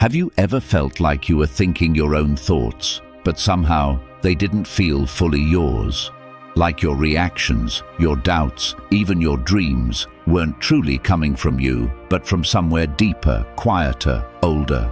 Have you ever felt like you were thinking your own thoughts, but somehow they didn't feel fully yours? Like your reactions, your doubts, even your dreams weren't truly coming from you, but from somewhere deeper, quieter, older.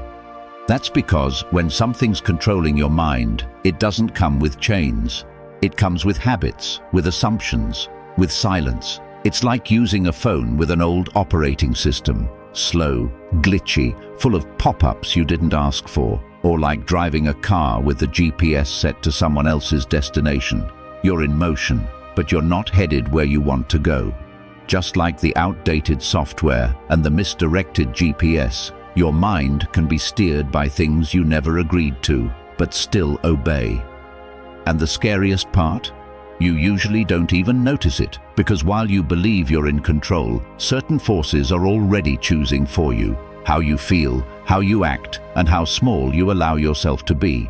That's because when something's controlling your mind, it doesn't come with chains. It comes with habits, with assumptions, with silence. It's like using a phone with an old operating system, slow, glitchy, full of pop-ups you didn't ask for, or like driving a car with the GPS set to someone else's destination. You're in motion, but you're not headed where you want to go. Just like the outdated software and the misdirected GPS, your mind can be steered by things you never agreed to, but still obey. And the scariest part? You usually don't even notice it, because while you believe you're in control, certain forces are already choosing for you, how you feel, how you act, and how small you allow yourself to be.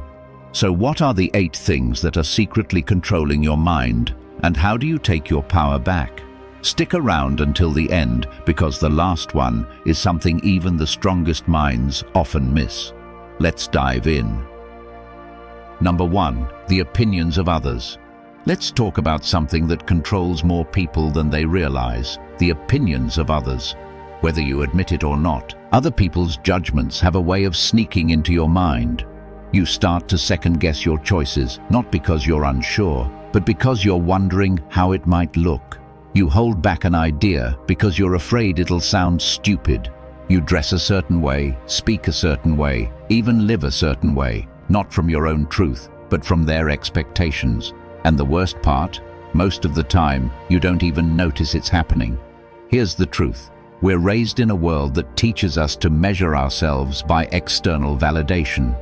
So what are the 8 things that are secretly controlling your mind, and how do you take your power back? Stick around until the end, because the last one is something even the strongest minds often miss. Let's dive in. Number 1, the opinions of others. Let's talk about something that controls more people than they realize, the opinions of others. Whether you admit it or not, other people's judgments have a way of sneaking into your mind. You start to second-guess your choices, not because you're unsure, but because you're wondering how it might look. You hold back an idea because you're afraid it'll sound stupid. You dress a certain way, speak a certain way, even live a certain way, not from your own truth, but from their expectations. And the worst part, most of the time, you don't even notice it's happening. Here's the truth. We're raised in a world that teaches us to measure ourselves by external validation.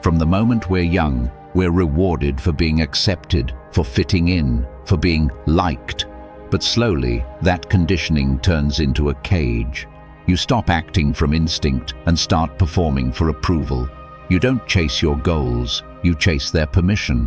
From the moment we're young, we're rewarded for being accepted, for fitting in, for being liked. But slowly, that conditioning turns into a cage. You stop acting from instinct and start performing for approval. You don't chase your goals, you chase their permission.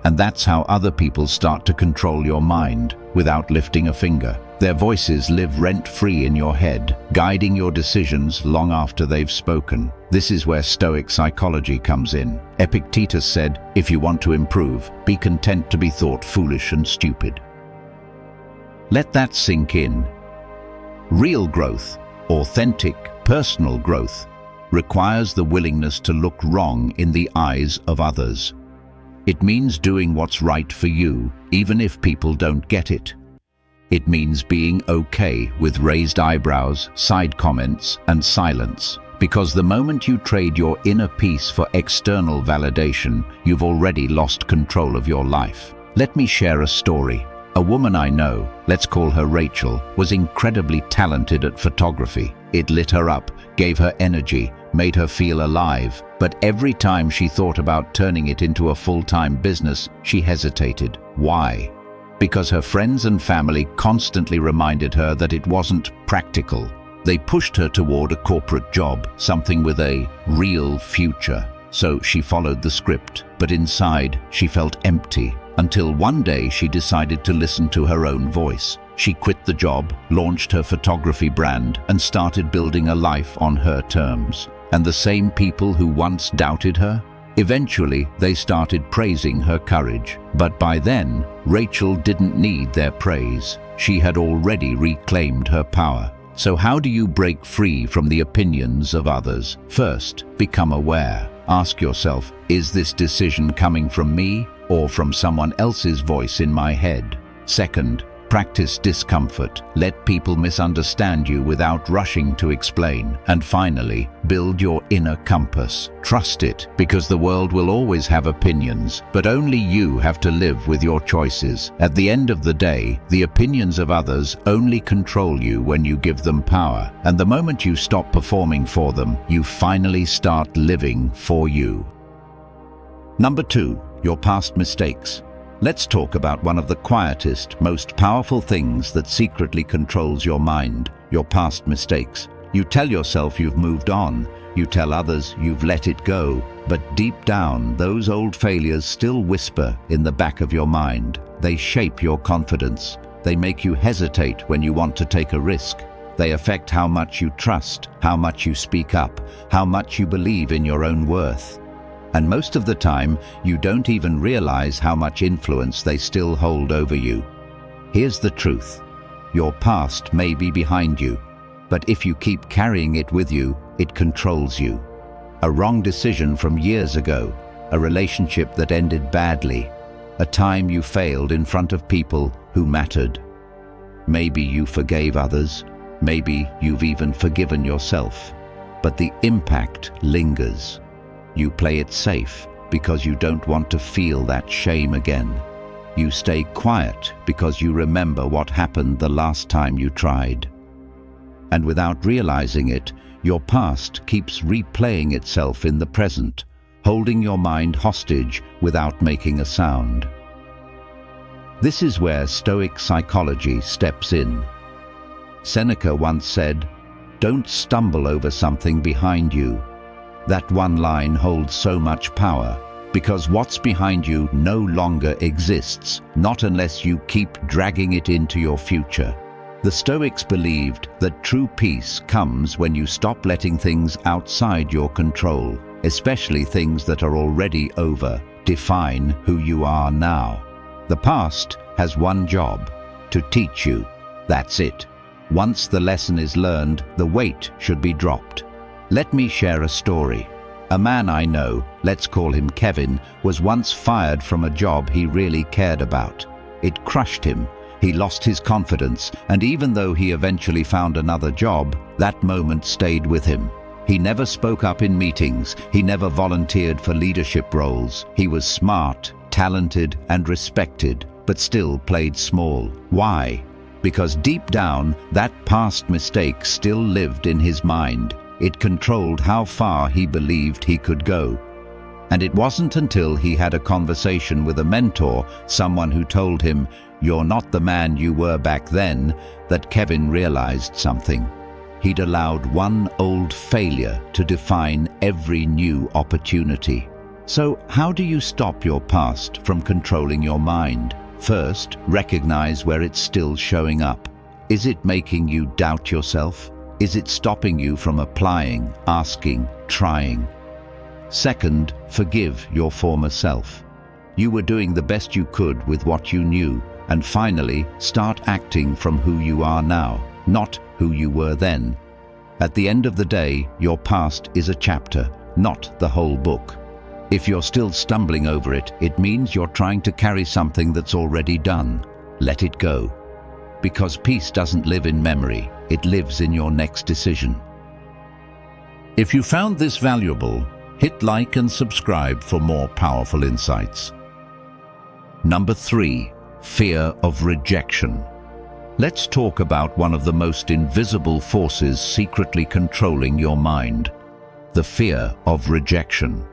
And that's how other people start to control your mind, without lifting a finger. Their voices live rent-free in your head, guiding your decisions long after they've spoken. This is where Stoic psychology comes in. Epictetus said, "If you want to improve, be content to be thought foolish and stupid." Let that sink in. Real growth, authentic, personal growth, requires the willingness to look wrong in the eyes of others. It means doing what's right for you, even if people don't get it. It means being okay with raised eyebrows, side comments, and silence. Because the moment you trade your inner peace for external validation, you've already lost control of your life. Let me share a story. A woman I know, let's call her Rachel, was incredibly talented at photography. It lit her up, gave her energy, made her feel alive. But every time she thought about turning it into a full-time business, she hesitated. Why? Because her friends and family constantly reminded her that it wasn't practical. They pushed her toward a corporate job, something with a real future. So she followed the script, but inside she felt empty. Until one day she decided to listen to her own voice. She quit the job, launched her photography brand, and started building a life on her terms. And the same people who once doubted her, eventually they started praising her courage. But by then, Rachel didn't need their praise. She had already reclaimed her power. So how do you break free from the opinions of others? First, become aware. Ask yourself, is this decision coming from me or from someone else's voice in my head? Second, practice discomfort. Let people misunderstand you without rushing to explain. And finally, build your inner compass. Trust it, because the world will always have opinions, but only you have to live with your choices. At the end of the day, the opinions of others only control you when you give them power. And the moment you stop performing for them, you finally start living for you. Number 2, your past mistakes. Let's talk about one of the quietest, most powerful things that secretly controls your mind, your past mistakes. You tell yourself you've moved on, you tell others you've let it go, but deep down, those old failures still whisper in the back of your mind. They shape your confidence. They make you hesitate when you want to take a risk. They affect how much you trust, how much you speak up, how much you believe in your own worth. And most of the time, you don't even realize how much influence they still hold over you. Here's the truth. Your past may be behind you, but if you keep carrying it with you, it controls you. A wrong decision from years ago, a relationship that ended badly, a time you failed in front of people who mattered. Maybe you forgave others, maybe you've even forgiven yourself, but the impact lingers. You play it safe because you don't want to feel that shame again. You stay quiet because you remember what happened the last time you tried. And without realizing it, your past keeps replaying itself in the present, holding your mind hostage without making a sound. This is where Stoic psychology steps in. Seneca once said, "Don't stumble over something behind you." That one line holds so much power, because what's behind you no longer exists, not unless you keep dragging it into your future. The Stoics believed that true peace comes when you stop letting things outside your control, especially things that are already over, define who you are now. The past has one job: to teach you. That's it. Once the lesson is learned, the weight should be dropped. Let me share a story. A man I know, let's call him Kevin, was once fired from a job he really cared about. It crushed him. He lost his confidence, and even though he eventually found another job, that moment stayed with him. He never spoke up in meetings. He never volunteered for leadership roles. He was smart, talented, and respected, but still played small. Why? Because deep down, that past mistake still lived in his mind. It controlled how far he believed he could go. And it wasn't until he had a conversation with a mentor, someone who told him, "You're not the man you were back then," that Kevin realized something. He'd allowed one old failure to define every new opportunity. So how do you stop your past from controlling your mind? First, recognize where it's still showing up. Is it making you doubt yourself? Is it stopping you from applying, asking, trying? Second, forgive your former self. You were doing the best you could with what you knew. And finally, start acting from who you are now, not who you were then. At the end of the day, your past is a chapter, not the whole book. If you're still stumbling over it, it means you're trying to carry something that's already done. Let it go. Because peace doesn't live in memory, it lives in your next decision. If you found this valuable, hit like and subscribe for more powerful insights. Number 3. Fear of rejection. Let's talk about one of the most invisible forces secretly controlling your mind: the fear of rejection.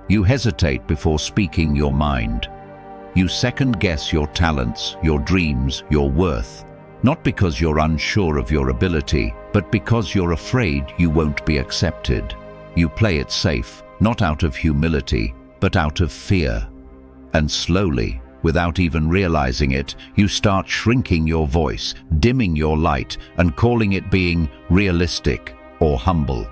You hesitate before speaking your mind. You second-guess your talents, your dreams, your worth, not because you're unsure of your ability, but because you're afraid you won't be accepted. You play it safe, not out of humility, but out of fear. And slowly, without even realizing it, you start shrinking your voice, dimming your light, and calling it being realistic or humble.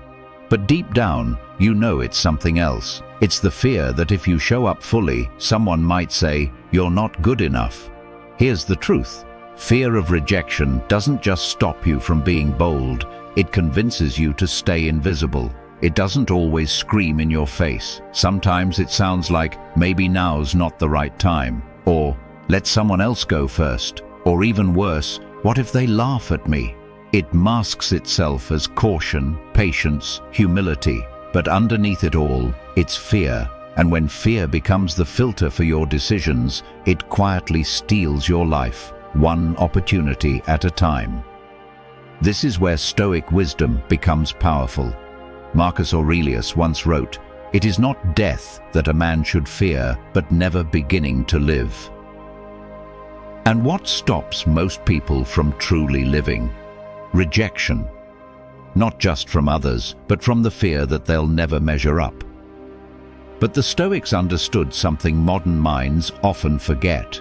But deep down, you know it's something else. It's the fear that if you show up fully, someone might say, "You're not good enough." Here's the truth. Fear of rejection doesn't just stop you from being bold, it convinces you to stay invisible. It doesn't always scream in your face. Sometimes it sounds like, "Maybe now's not the right time," or "Let someone else go first," or even worse, "What if they laugh at me?" It masks itself as caution, patience, humility, but underneath it all, it's fear. And when fear becomes the filter for your decisions, it quietly steals your life, one opportunity at a time. This is where Stoic wisdom becomes powerful. Marcus Aurelius once wrote, "It is not death that a man should fear, but never beginning to live." And what stops most people from truly living? Rejection. Not just from others, but from the fear that they'll never measure up. But the Stoics understood something modern minds often forget.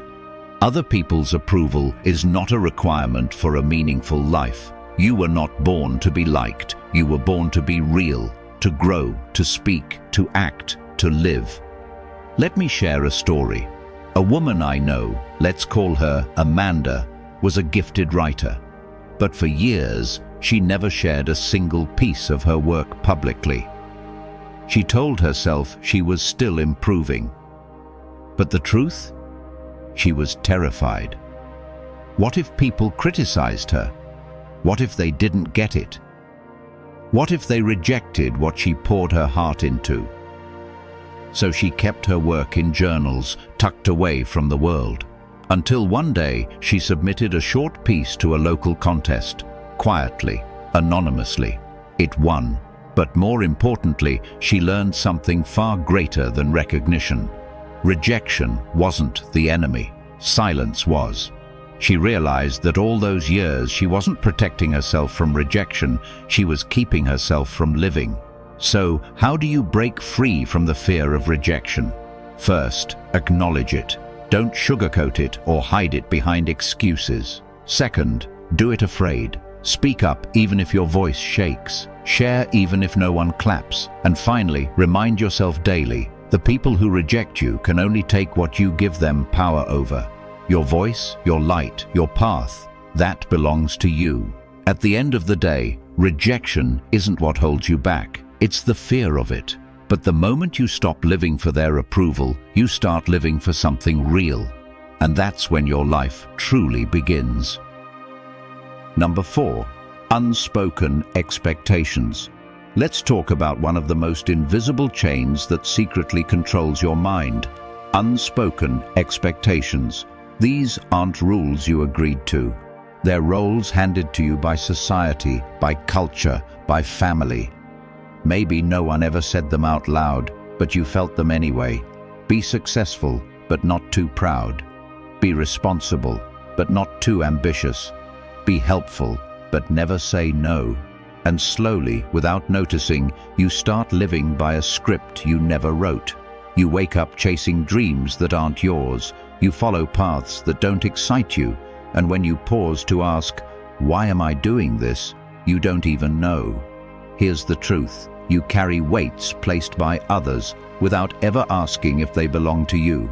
Other people's approval is not a requirement for a meaningful life. You were not born to be liked. You were born to be real, to grow, to speak, to act, to live. Let me share a story. A woman I know, let's call her Amanda, was a gifted writer. But for years, she never shared a single piece of her work publicly. She told herself she was still improving. But the truth? She was terrified. What if people criticized her? What if they didn't get it? What if they rejected what she poured her heart into? So she kept her work in journals, tucked away from the world. Until one day, she submitted a short piece to a local contest, quietly, anonymously. It won. But more importantly, she learned something far greater than recognition. Rejection wasn't the enemy. Silence was. She realized that all those years she wasn't protecting herself from rejection, she was keeping herself from living. So, how do you break free from the fear of rejection? First, acknowledge it. Don't sugarcoat it or hide it behind excuses. Second, do it afraid. Speak up even if your voice shakes. Share even if no one claps. And finally, remind yourself daily, the people who reject you can only take what you give them power over. Your voice, your light, your path, that belongs to you. At the end of the day, rejection isn't what holds you back. It's the fear of it. But the moment you stop living for their approval, you start living for something real. And that's when your life truly begins. Number 4, unspoken expectations. Let's talk about one of the most invisible chains that secretly controls your mind. Unspoken expectations. These aren't rules you agreed to. They're roles handed to you by society, by culture, by family. Maybe no one ever said them out loud, but you felt them anyway. Be successful, but not too proud. Be responsible, but not too ambitious. Be helpful, but never say no. And slowly, without noticing, you start living by a script you never wrote. You wake up chasing dreams that aren't yours. You follow paths that don't excite you. And when you pause to ask, "Why am I doing this?" you don't even know. Here's the truth. You carry weights placed by others without ever asking if they belong to you.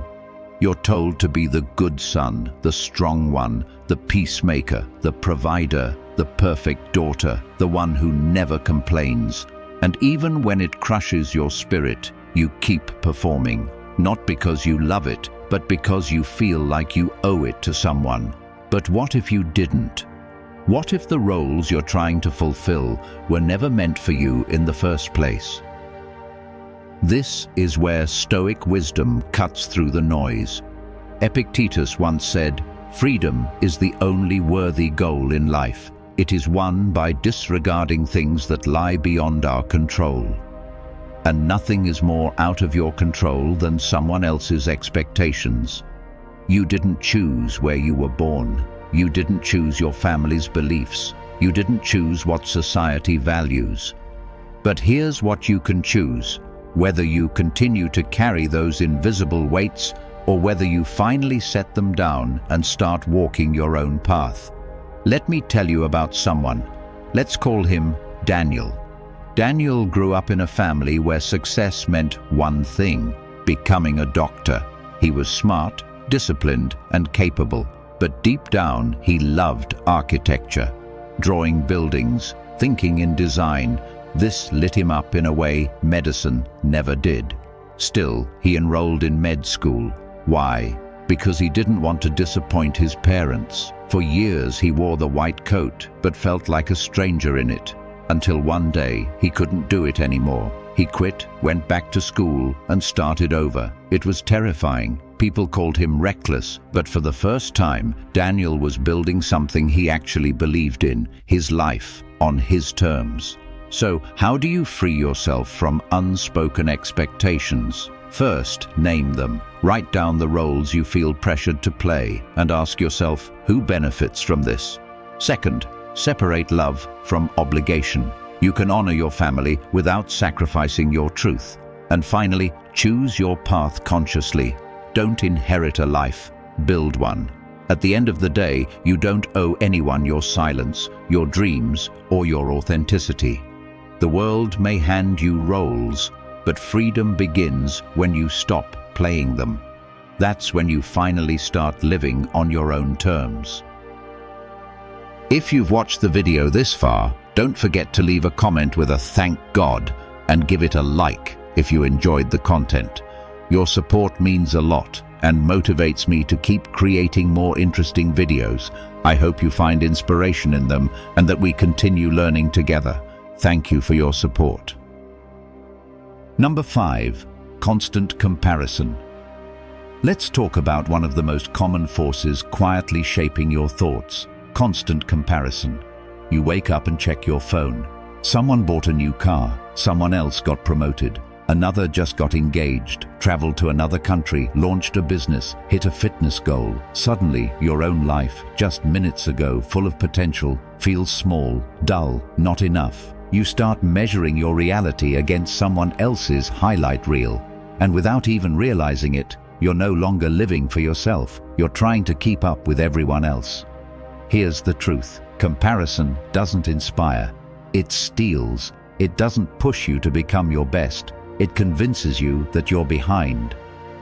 You're told to be the good son, the strong one, the peacemaker, the provider, the perfect daughter, the one who never complains. And even when it crushes your spirit, you keep performing, not because you love it, but because you feel like you owe it to someone. But what if you didn't? What if the roles you're trying to fulfill were never meant for you in the first place? This is where Stoic wisdom cuts through the noise. Epictetus once said, "Freedom is the only worthy goal in life. It is won by disregarding things that lie beyond our control." And nothing is more out of your control than someone else's expectations. You didn't choose where you were born. You didn't choose your family's beliefs. You didn't choose what society values. But here's what you can choose: whether you continue to carry those invisible weights or whether you finally set them down and start walking your own path. Let me tell you about someone. Let's call him Daniel. Daniel grew up in a family where success meant one thing: becoming a doctor. He was smart, disciplined, and capable. But deep down, he loved architecture, drawing buildings, thinking in design. This lit him up in a way medicine never did. Still, he enrolled in med school. Why? Because he didn't want to disappoint his parents. For years, he wore the white coat, but felt like a stranger in it. Until one day, he couldn't do it anymore. He quit, went back to school, and started over. It was terrifying. People called him reckless, but for the first time, Daniel was building something he actually believed in, his life, on his terms. So, how do you free yourself from unspoken expectations? First, name them. Write down the roles you feel pressured to play, and ask yourself, who benefits from this? Second, separate love from obligation. You can honor your family without sacrificing your truth. And finally, choose your path consciously. Don't inherit a life, build one. At the end of the day, you don't owe anyone your silence, your dreams, or your authenticity. The world may hand you roles, but freedom begins when you stop playing them. That's when you finally start living on your own terms. If you've watched the video this far, don't forget to leave a comment with a thank God and give it a like if you enjoyed the content. Your support means a lot and motivates me to keep creating more interesting videos. I hope you find inspiration in them and that we continue learning together. Thank you for your support. Number 5. Constant comparison. Let's talk about one of the most common forces quietly shaping your thoughts: constant comparison. You wake up and check your phone. Someone bought a new car, someone else got promoted, another just got engaged, traveled to another country, launched a business, hit a fitness goal. Suddenly, your own life, just minutes ago full of potential, feels small, dull, not enough. You start measuring your reality against someone else's highlight reel. And without even realizing it, you're no longer living for yourself. You're trying to keep up with everyone else. Here's the truth. Comparison doesn't inspire. It steals. It doesn't push you to become your best. It convinces you that you're behind.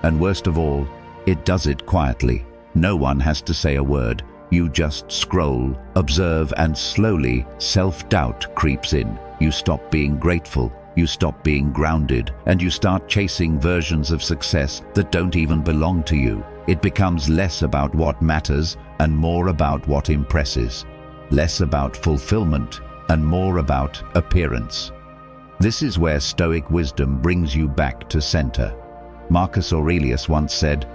And worst of all, it does it quietly. No one has to say a word. You just scroll, observe, and slowly self-doubt creeps in. You stop being grateful. You stop being grounded, and you start chasing versions of success that don't even belong to you. It becomes less about what matters and more about what impresses. Less about fulfillment and more about appearance. This is where Stoic wisdom brings you back to center. Marcus Aurelius once said,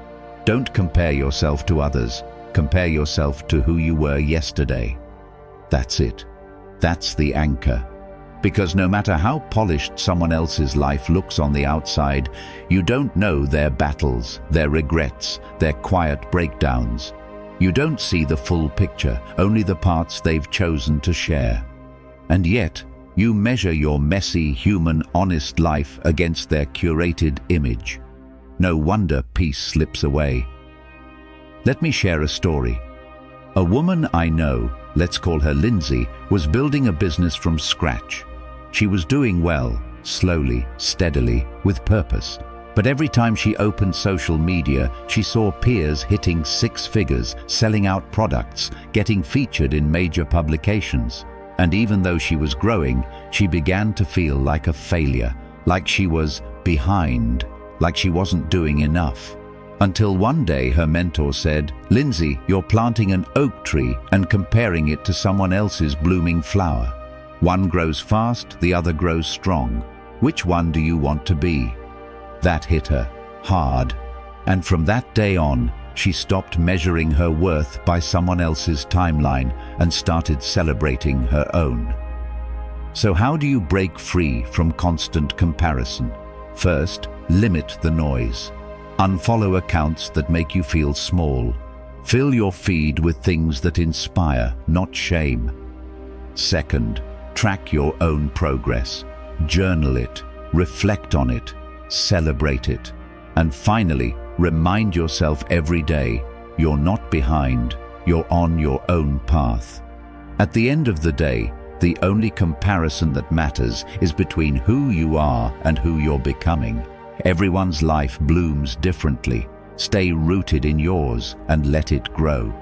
"Don't compare yourself to others. Compare yourself to who you were yesterday." That's it. That's the anchor. Because no matter how polished someone else's life looks on the outside, you don't know their battles, their regrets, their quiet breakdowns. You don't see the full picture, only the parts they've chosen to share. And yet, you measure your messy, human, honest life against their curated image. No wonder peace slips away. Let me share a story. A woman I know, let's call her Lindsay, was building a business from scratch. She was doing well, slowly, steadily, with purpose. But every time she opened social media, she saw peers hitting 6 figures, selling out products, getting featured in major publications. And even though she was growing, she began to feel like a failure, like she was behind, like she wasn't doing enough. Until one day her mentor said, "Lindsay, you're planting an oak tree and comparing it to someone else's blooming flower. One grows fast, the other grows strong. Which one do you want to be?" That hit her hard. And from that day on, she stopped measuring her worth by someone else's timeline and started celebrating her own. So how do you break free from constant comparison? First, limit the noise. Unfollow accounts that make you feel small. Fill your feed with things that inspire, not shame. Second, track your own progress. Journal it, reflect on it, celebrate it. And finally, remind yourself every day, you're not behind, you're on your own path. At the end of the day, the only comparison that matters is between who you are and who you're becoming. Everyone's life blooms differently. Stay rooted in yours and let it grow.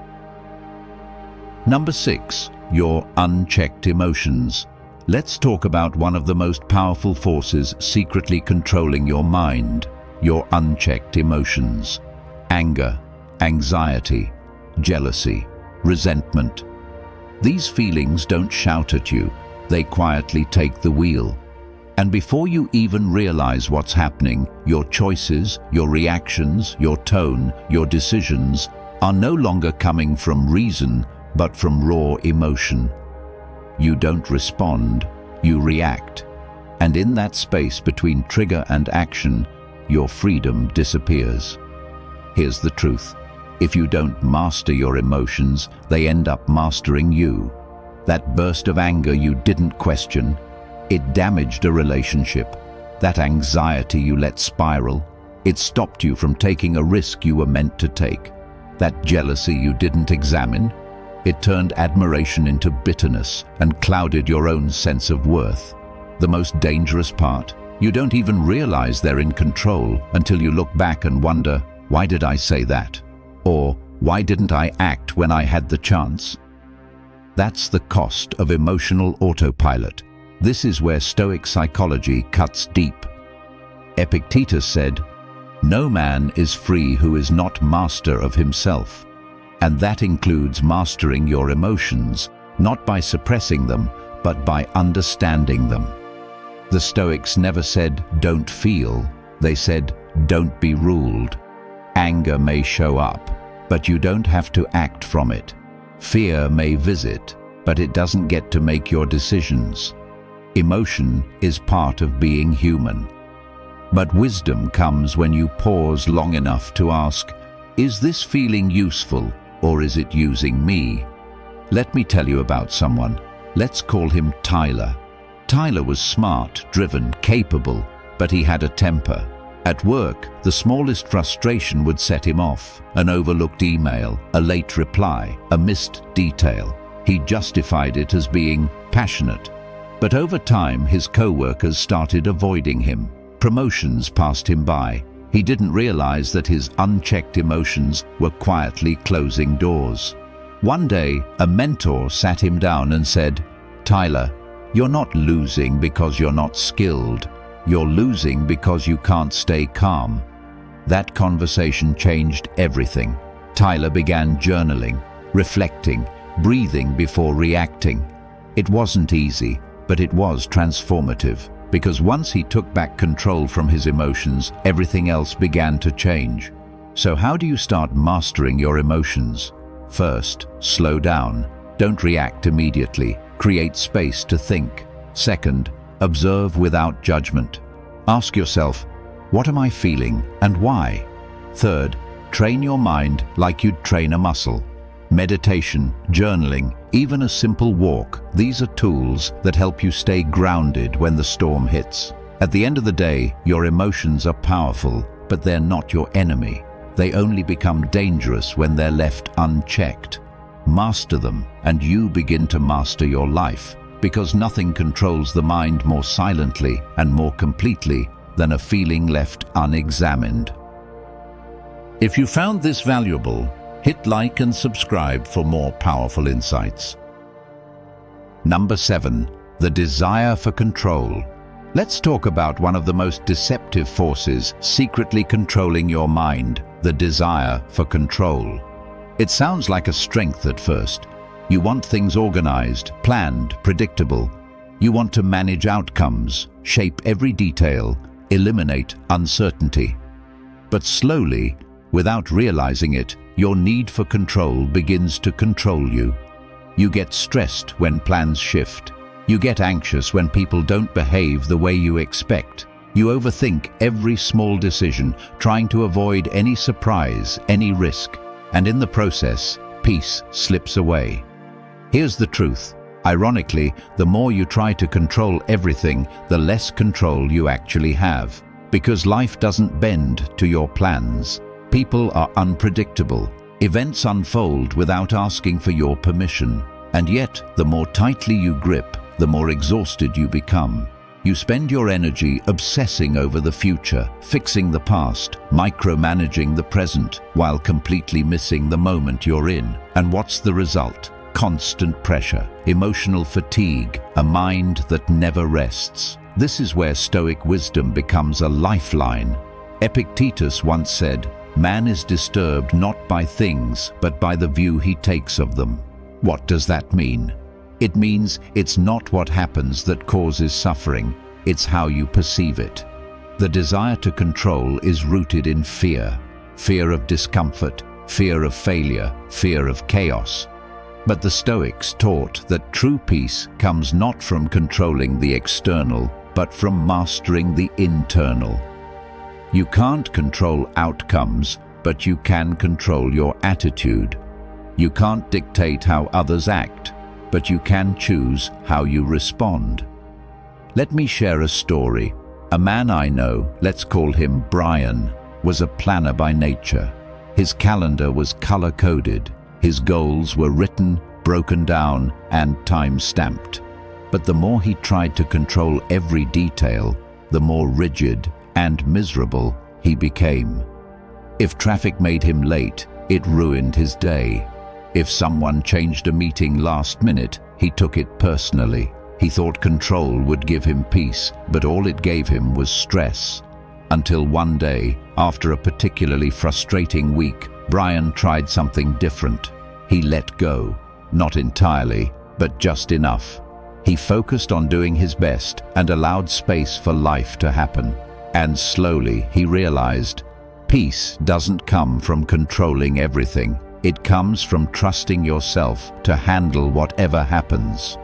Number 6, your unchecked emotions. Let's talk about one of the most powerful forces secretly controlling your mind. Your unchecked emotions. Anger, anxiety, jealousy, resentment. These feelings don't shout at you, they quietly take the wheel. And before you even realize what's happening, your choices, your reactions, your tone, your decisions are no longer coming from reason, but from raw emotion. You don't respond, you react. And in that space between trigger and action, your freedom disappears. Here's the truth. If you don't master your emotions, they end up mastering you. That burst of anger you didn't question, it damaged a relationship. That anxiety you let spiral, it stopped you from taking a risk you were meant to take. That jealousy you didn't examine? It turned admiration into bitterness and clouded your own sense of worth. The most dangerous part? You don't even realize they're in control until you look back and wonder, why did I say that? Or, why didn't I act when I had the chance? That's the cost of emotional autopilot. This is where Stoic psychology cuts deep. Epictetus said, "No man is free who is not master of himself." And that includes mastering your emotions, not by suppressing them, but by understanding them. The Stoics never said, "Don't feel." They said, "Don't be ruled." Anger may show up, but you don't have to act from it. Fear may visit, but it doesn't get to make your decisions. Emotion is part of being human. But wisdom comes when you pause long enough to ask, is this feeling useful or is it using me? Let me tell you about someone. Let's call him Tyler. Tyler was smart, driven, capable, but he had a temper. At work, the smallest frustration would set him off. An overlooked email, a late reply, a missed detail. He justified it as being passionate. But over time, his co-workers started avoiding him. Promotions passed him by. He didn't realize that his unchecked emotions were quietly closing doors. One day, a mentor sat him down and said, "Tyler, you're not losing because you're not skilled. You're losing because you can't stay calm." That conversation changed everything. Tyler began journaling, reflecting, breathing before reacting. It wasn't easy, but it was transformative, because once he took back control from his emotions, everything else began to change. So how do you start mastering your emotions? First, slow down. Don't react immediately. Create space to think. Second, observe without judgment. Ask yourself, what am I feeling and why? Third, train your mind like you'd train a muscle. Meditation, journaling, even a simple walk, these are tools that help you stay grounded when the storm hits. At the end of the day, your emotions are powerful, but they're not your enemy. They only become dangerous when they're left unchecked. Master them, and you begin to master your life, because nothing controls the mind more silently and more completely than a feeling left unexamined. If you found this valuable, hit like and subscribe for more powerful insights. Number 7, the desire for control. Let's talk about one of the most deceptive forces secretly controlling your mind, the desire for control. It sounds like a strength at first. You want things organized, planned, predictable. You want to manage outcomes, shape every detail, eliminate uncertainty. But slowly, without realizing it, your need for control begins to control you. You get stressed when plans shift. You get anxious when people don't behave the way you expect. You overthink every small decision, trying to avoid any surprise, any risk. And in the process, peace slips away. Here's the truth. Ironically, the more you try to control everything, the less control you actually have. Because life doesn't bend to your plans. People are unpredictable. Events unfold without asking for your permission. And yet, the more tightly you grip, the more exhausted you become. You spend your energy obsessing over the future, fixing the past, micromanaging the present, while completely missing the moment you're in. And what's the result? Constant pressure, emotional fatigue, a mind that never rests. This is where Stoic wisdom becomes a lifeline. Epictetus once said, "Man is disturbed not by things, but by the view he takes of them." What does that mean? It means it's not what happens that causes suffering, it's how you perceive it. The desire to control is rooted in fear. Fear of discomfort, fear of failure, fear of chaos. But the Stoics taught that true peace comes not from controlling the external, but from mastering the internal. You can't control outcomes, but you can control your attitude. You can't dictate how others act, but you can choose how you respond. Let me share a story. A man I know, let's call him Brian, was a planner by nature. His calendar was color-coded. His goals were written, broken down, and time-stamped. But the more he tried to control every detail, the more rigid and miserable he became. If traffic made him late, it ruined his day. If someone changed a meeting last minute, he took it personally. He thought control would give him peace, but all it gave him was stress. Until one day, after a particularly frustrating week, Brian tried something different. He let go. Not entirely, but just enough. He focused on doing his best and allowed space for life to happen. And slowly he realized, peace doesn't come from controlling everything. It comes from trusting yourself to handle whatever happens.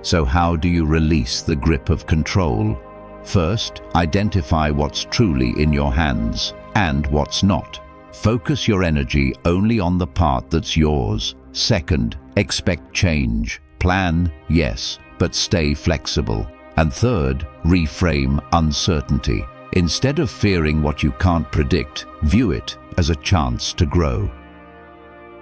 So how do you release the grip of control? First, identify what's truly in your hands and what's not. Focus your energy only on the part that's yours. Second, expect change. Plan, yes, but stay flexible. And third, reframe uncertainty. Instead of fearing what you can't predict, view it as a chance to grow.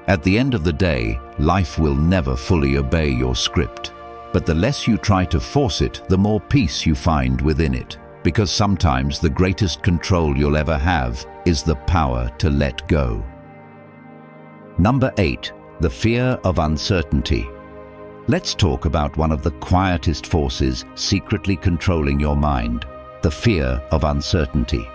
At the end of the day, life will never fully obey your script. But the less you try to force it, the more peace you find within it. Because sometimes the greatest control you'll ever have is the power to let go. Number 8. The fear of uncertainty. Let's talk about one of the quietest forces secretly controlling your mind, the fear of uncertainty.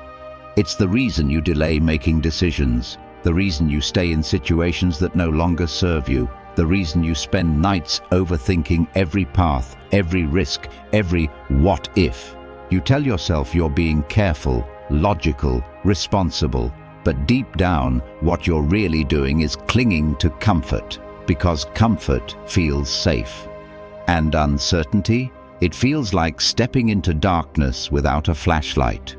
It's the reason you delay making decisions, the reason you stay in situations that no longer serve you, the reason you spend nights overthinking every path, every risk, every what if. You tell yourself you're being careful, logical, responsible, but deep down, what you're really doing is clinging to comfort, because comfort feels safe. And uncertainty? It feels like stepping into darkness without a flashlight.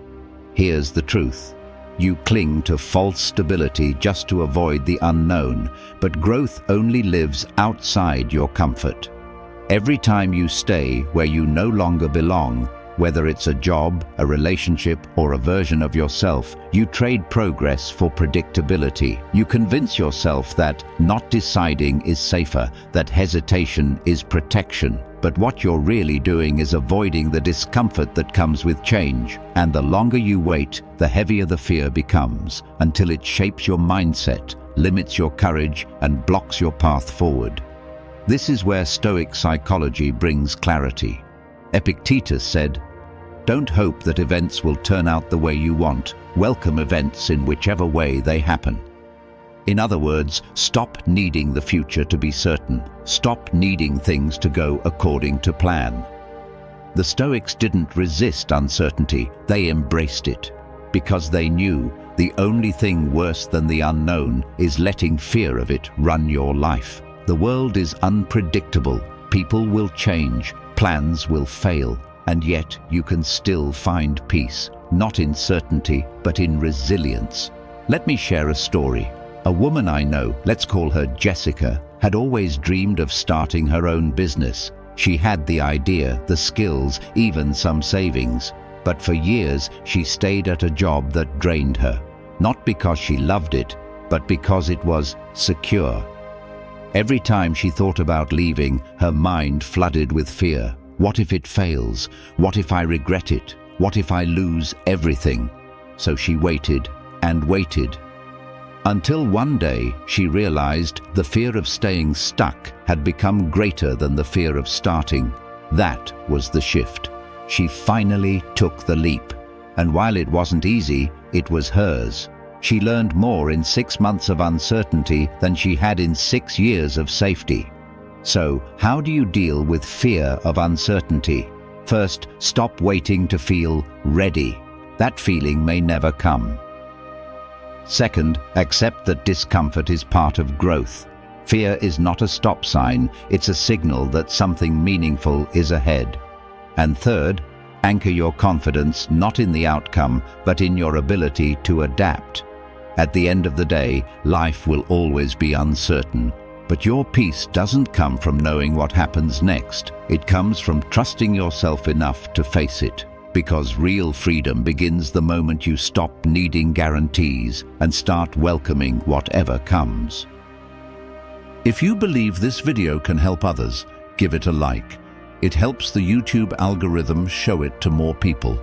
Here's the truth. You cling to false stability just to avoid the unknown, but growth only lives outside your comfort. Every time you stay where you no longer belong, whether it's a job, a relationship, or a version of yourself, you trade progress for predictability. You convince yourself that not deciding is safer, that hesitation is protection. But what you're really doing is avoiding the discomfort that comes with change. And the longer you wait, the heavier the fear becomes, until it shapes your mindset, limits your courage, and blocks your path forward. This is where Stoic psychology brings clarity. Epictetus said, "Don't hope that events will turn out the way you want. Welcome events in whichever way they happen." In other words, stop needing the future to be certain. Stop needing things to go according to plan. The Stoics didn't resist uncertainty, they embraced it. Because they knew the only thing worse than the unknown is letting fear of it run your life. The world is unpredictable, people will change, plans will fail, and yet you can still find peace, not in certainty, but in resilience. Let me share a story. A woman I know, let's call her Jessica, had always dreamed of starting her own business. She had the idea, the skills, even some savings. But for years, she stayed at a job that drained her. Not because she loved it, but because it was secure. Every time she thought about leaving, her mind flooded with fear. What if it fails? What if I regret it? What if I lose everything? So she waited and waited. Until one day she realized the fear of staying stuck had become greater than the fear of starting. That was the shift. She finally took the leap. And while it wasn't easy, it was hers. She learned more in 6 months of uncertainty than she had in 6 years of safety. So, how do you deal with fear of uncertainty? First, stop waiting to feel ready. That feeling may never come. Second, accept that discomfort is part of growth. Fear is not a stop sign, it's a signal that something meaningful is ahead. And third, anchor your confidence not in the outcome, but in your ability to adapt. At the end of the day, life will always be uncertain. But your peace doesn't come from knowing what happens next. It comes from trusting yourself enough to face it. Because real freedom begins the moment you stop needing guarantees and start welcoming whatever comes. If you believe this video can help others, give it a like. It helps the YouTube algorithm show it to more people.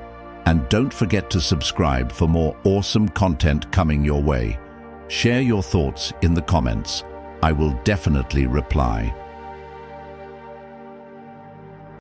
And don't forget to subscribe for more awesome content coming your way. Share your thoughts in the comments. I will definitely reply.